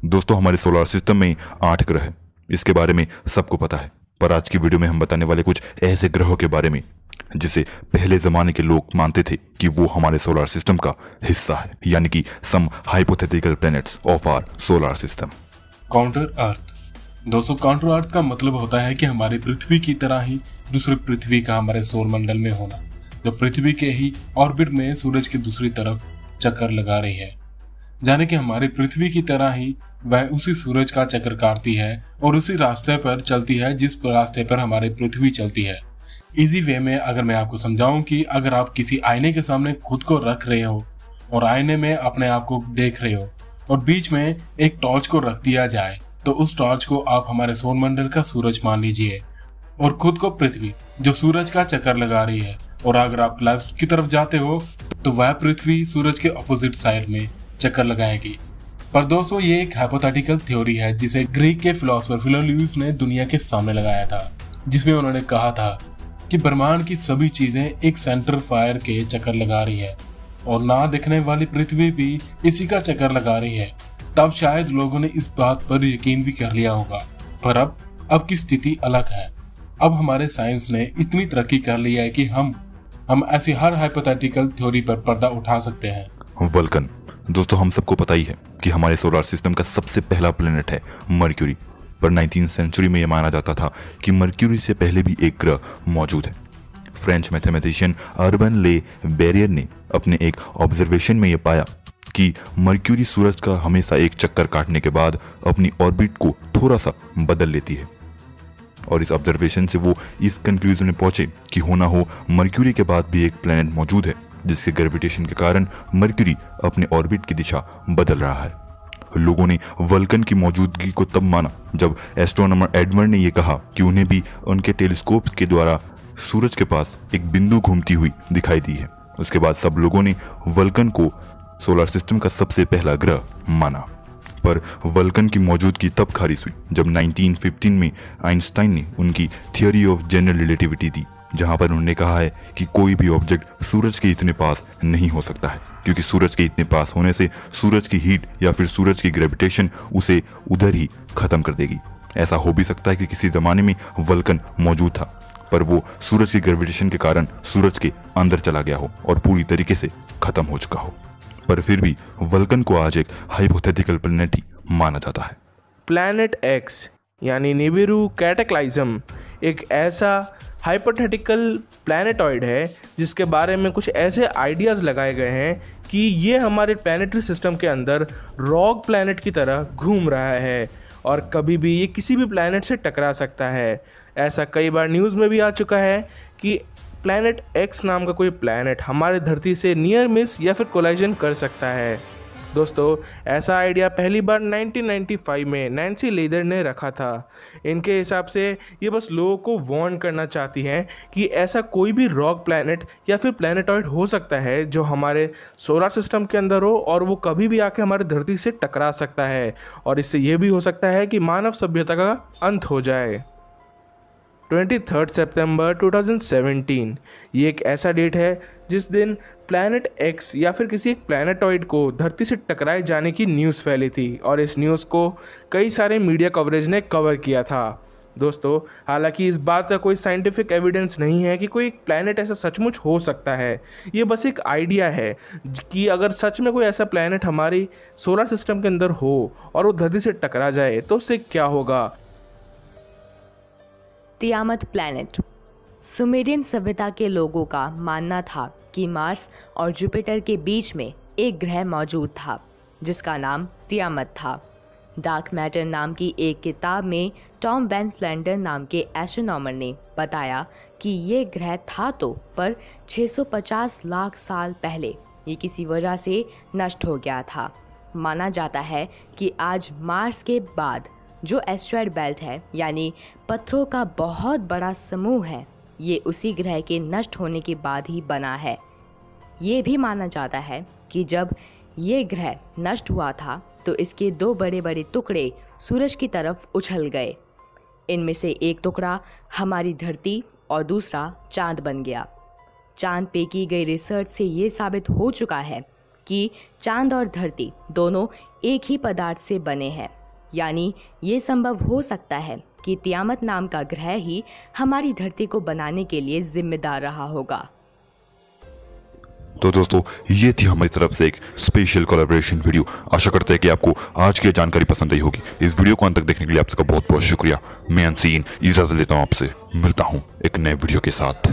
दोस्तों, हमारे solar system में 8 ग्रह हैं। इसके बारे में सबको पता है, पर आज की वीडियो में हम बताने वाले कुछ ऐसे ग्रहों के बारे में जिसे पहले जमाने के लोग मानते थे कि वो हमारे सोलर सिस्टम का हिस्सा है, यानी कि some hypothetical planets of our solar system. Counter earth. दोस्तों, काउंटर अर्थ का मतलब होता है कि हमारी पृथ्वी की तरह ही दूसरी पृथ्वी का हमारे सौर मंडल में होना, जो पृथ्वी के ही ऑर्बिट में सूरज की दूसरी तरफ चक्कर लगा रही है। जाने कि हमारी पृथ्वी की तरह ही वह उसी सूरज का चक्कर काटती है और उसी रास्ते पर चलती है जिस रास्ते पर हमारी पृथ्वी चलती है। इजी वे में अगर मैं आपको समझाऊं कि अगर आप किसी आईने के सामने खुद को रख रहे हो और आईने में अपने आप को देख रहे हो और बीच में एक टॉर्च को रख दिया जाए, तो उस टॉर्च को आप हमारे सौर मंडल का सूरज मान लीजिए और खुद को पृथ्वी जो सूरज का चक्कर लगा रही है। और अगर आप लेफ्ट की तरफ जाते हो तो वह पृथ्वी सूरज के अपोजिट साइड में चक्कर लगाएगी। पर दोस्तों, ये एक हाइपोथेटिकल थ्योरी है जिसे ग्रीक के फिलोसोफर फिलोलियुस ने दुनिया के सामने लगाया था, जिसमें उन्होंने कहा था कि ब्रह्मांड की सभी चीजें एक सेंटर फायर के चक्कर लगा रही है और ना दिखने वाली पृथ्वी भी इसी का चक्कर लगा रही है। तब शायद लोगों ने इस बात पर यकीन भी कर लिया होगा। पर अब की स्थिति अलग है। अब हमारे साइंस ने इतनी तरक्की कर ली है कि हम ऐसी हर हाइपोथेटिकल थ्योरी पर पर्दा उठा सकते हैं। वल्कन। दोस्तों, हम सबको पता ही है कि हमारे सोलर सिस्टम का सबसे पहला प्लेनेट है मर्क्यूरी, पर 19वीं सेंचुरी में यह माना जाता था कि मर्क्यूरी से पहले भी एक ग्रह मौजूद है। फ्रेंच मैथमेटिशियन अर्बन ले बेरियर ने अपने एक ऑब्जर्वेशन में यह पाया कि मर्क्यूरी सूरज का हमेशा एक चक्कर काटने के बाद अपनी ऑर्बिट को थोड़ा सा बदल लेती है, और इस ऑब्जर्वेशन से वो इस कंक्लूजन में पहुंचे कि हो ना हो मर्क्यूरी के बाद भी एक प्लेनेट मौजूद है जिसके ग्रेविटेशन के कारण मर्क्यूरी अपने ऑर्बिट की दिशा बदल रहा है। लोगों ने वल्कन की मौजूदगी को तब माना जब एस्ट्रोनॉमर एडवर्ड ने यह कहा कि उन्हें भी उनके टेलीस्कोप के द्वारा सूरज के पास एक बिंदु घूमती हुई दिखाई दी है। उसके बाद सब लोगों ने वल्कन को सोलर सिस्टम का सबसे पहला ग्रह माना। पर वल्कन की मौजूदगी तब खारिज हुई जब 1915 में आइंस्टाइन ने उनकी थियोरी ऑफ जनरल रिलेटिविटी दी, जहां पर उन्होंने कहा है कि कोई भी ऑब्जेक्ट सूरज के इतने पास नहीं हो सकता है, क्योंकि सूरज के इतने पास होने से सूरज की हीट या फिर सूरज की ग्रेविटेशन उसे उधर ही खत्म कर देगी। ऐसा हो भी सकता है कि किसी जमाने में वल्कन मौजूद था, पर वो सूरज की ग्रेविटेशन के कारण सूरज के अंदर चला गया हो और पूरी तरीके से खत्म हो चुका हो। पर फिर भी वल्कन को आज एक हाइपोथेटिकल प्लैनेट ही माना जाता है। प्लैनेट एक्स यानी निबिरू कैटेक्लाइज्म एक ऐसा हाइपोथेटिकल प्लैनेटॉइड है जिसके बारे में कुछ ऐसे आइडियाज़ लगाए गए हैं कि ये हमारे प्लैनेटरी सिस्टम के अंदर रॉक प्लैनेट की तरह घूम रहा है और कभी भी ये किसी भी प्लैनेट से टकरा सकता है। ऐसा कई बार न्यूज़ में भी आ चुका है कि प्लैनेट एक्स नाम का कोई प्लैनेट हमारे धरती से नियर मिस या फिर कोलाइजन कर सकता है। दोस्तों, ऐसा आइडिया पहली बार 1995 में नैन्सी लेदर ने रखा था। इनके हिसाब से ये बस लोगों को वार्न करना चाहती हैं कि ऐसा कोई भी रॉक प्लैनेट या फिर प्लैनेटॉइड हो सकता है जो हमारे सोलर सिस्टम के अंदर हो और वो कभी भी आके हमारी धरती से टकरा सकता है और इससे ये भी हो सकता है कि मानव सभ्यता का अंत हो जाए। 23 सितंबर 2017 ये एक ऐसा डेट है जिस दिन प्लैनेट एक्स या फिर किसी एक प्लैनेटॉइड को धरती से टकराए जाने की न्यूज़ फैली थी और इस न्यूज़ को कई सारे मीडिया कवरेज ने कवर किया था। दोस्तों, हालांकि इस बात का कोई साइंटिफिक एविडेंस नहीं है कि कोई प्लैनेट ऐसा सचमुच हो सकता है। ये बस एक आइडिया है कि अगर सच में कोई ऐसा प्लैनेट हमारी सोलर सिस्टम के अंदर हो और वो धरती से टकरा जाए तो उससे क्या होगा। तियामत प्लैनेट। सुमेरियन सभ्यता के लोगों का मानना था कि मार्स और जुपिटर के बीच में एक ग्रह मौजूद था जिसका नाम तियामत था। डार्क मैटर नाम की एक किताब में टॉम वैन फ्लैंडर नाम के एस्ट्रोनॉमर ने बताया कि ये ग्रह था तो पर 650 लाख साल पहले ये किसी वजह से नष्ट हो गया था। माना जाता है कि आज मार्स के बाद जो एस्ट्रॉयड बेल्ट है, यानी पत्थरों का बहुत बड़ा समूह है, ये उसी ग्रह के नष्ट होने के बाद ही बना है। ये भी माना जाता है कि जब ये ग्रह नष्ट हुआ था तो इसके 2 बड़े बड़े टुकड़े सूरज की तरफ उछल गए। इनमें से एक टुकड़ा हमारी धरती और दूसरा चांद बन गया। चांद पे की गई रिसर्च से ये साबित हो चुका है कि चांद और धरती दोनों एक ही पदार्थ से बने हैं, यानी ये संभव हो सकता है कि तियामत नाम का ग्रह ही हमारी धरती को बनाने के लिए जिम्मेदार रहा होगा। तो दोस्तों, ये थी हमारी तरफ से एक स्पेशल कोलैबोरेशन वीडियो। आशा करते हैं कि आपको आज की जानकारी पसंद आई होगी। इस वीडियो को अंत तक देखने के लिए आपका बहुत बहुत शुक्रिया। मैं अनसीन इजाजत लेता हूँ, आपसे मिलता हूँ एक नए वीडियो के साथ।